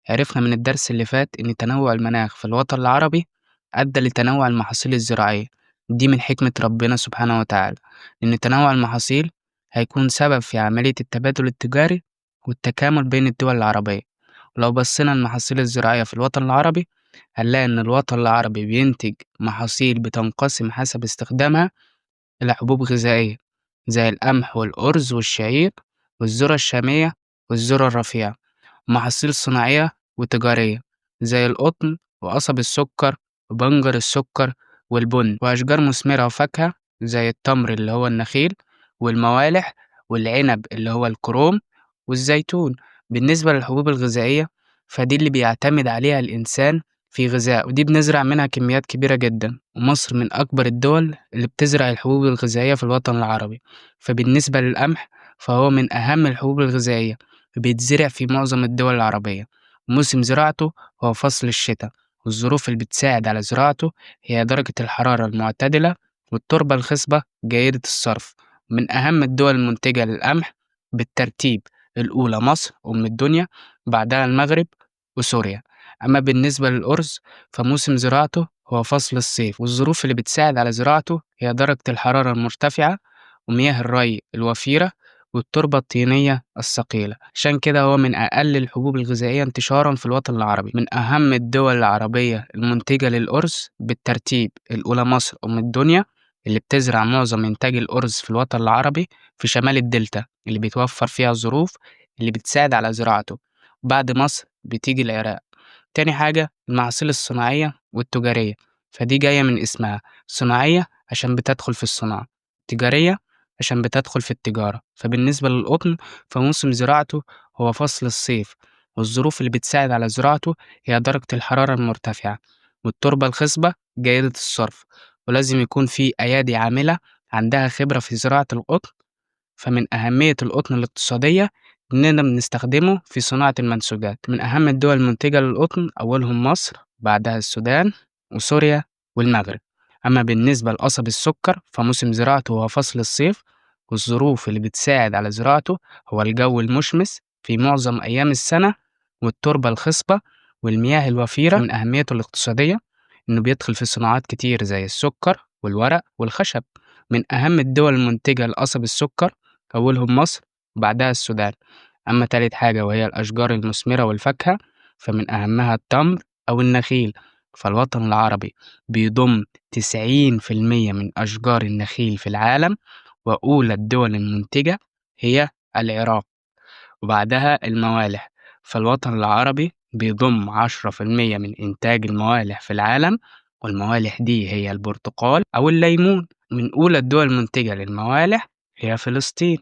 عرفنا من الدرس اللي فات إن تنوع المناخ في الوطن العربي أدى لتنوع المحاصيل الزراعية، دي من حكمة ربنا سبحانه وتعالى، إن تنوع المحاصيل هيكون سبب في عملية التبادل التجاري والتكامل بين الدول العربية. ولو بصينا المحاصيل الزراعية في الوطن العربي هنلاقي إن الوطن العربي بينتج محاصيل بتنقسم حسب استخدامها إلى حبوب غذائية زي القمح والأرز والشعير والذرة الشامية والذرة الرفيعة، ومحاصيل صناعية وتجارية زي القطن وقصب السكر وبنجر السكر والبن، وأشجار مثمرة وفاكهة زي التمر اللي هو النخيل والموالح والعنب اللي هو الكروم والزيتون. بالنسبة للحبوب الغذائية فدي اللي بيعتمد عليها الإنسان في غذائه، ودي بنزرع منها كميات كبيرة جدا، ومصر من أكبر الدول اللي بتزرع الحبوب الغذائية في الوطن العربي. فبالنسبة للقمح فهو من أهم الحبوب الغذائية، بيتزرع في معظم الدول العربية. موسم زراعته هو فصل الشتاء، والظروف اللي بتساعد على زراعته هي درجة الحرارة المعتدلة والتربة الخصبة جيدة الصرف. من أهم الدول المنتجة للقمح بالترتيب الأولى مصر أم الدنيا، بعدها المغرب وسوريا. أما بالنسبة للأرز فموسم زراعته هو فصل الصيف، والظروف اللي بتساعد على زراعته هي درجة الحرارة المرتفعة ومياه الري الوفيرة والتربة الطينية الثقيلة. عشان كده هو من أقل الحبوب الغذائية انتشارا في الوطن العربي. من أهم الدول العربية المنتجة للأرز بالترتيب الأولى مصر أم الدنيا اللي بتزرع معظم إنتاج الأرز في الوطن العربي في شمال الدلتا اللي بيتوفر فيها الظروف اللي بتساعد على زراعته. بعد مصر بتيجي العراق. تاني حاجة المحاصيل الصناعية والتجارية، فدي جاية من اسمها صناعية عشان بتدخل في الصناعة، تجارية عشان بتدخل في التجارة. فبالنسبة للقطن فموسم زراعته هو فصل الصيف، والظروف اللي بتساعد على زراعته هي درجة الحرارة المرتفعة والتربة الخصبة جيدة الصرف، ولازم يكون في أيادي عاملة عندها خبرة في زراعة القطن. فمن أهمية القطن الاقتصادية إننا بنستخدمه في صناعة المنسوجات. من أهم الدول المنتجة للقطن أولهم مصر، بعدها السودان وسوريا والمغرب. أما بالنسبة لقصب السكر فموسم زراعته هو فصل الصيف، والظروف اللي بتساعد على زراعته هو الجو المشمس في معظم أيام السنة والتربة الخصبة والمياه الوفيرة. من أهميته الاقتصادية إنه بيدخل في صناعات كتير زي السكر والورق والخشب. من أهم الدول المنتجة لقصب السكر أولهم مصر وبعدها السودان. أما تالت حاجة وهي الأشجار المثمرة والفاكهة فمن أهمها التمر أو النخيل. فالوطن العربي بيضم 90% من أشجار النخيل في العالم، وأولى الدول المنتجة هي العراق وبعدها الموالح. فالوطن العربي بيضم 10% من إنتاج الموالح في العالم، والموالح دي هي البرتقال أو الليمون. من أولى الدول المنتجة للموالح هي فلسطين.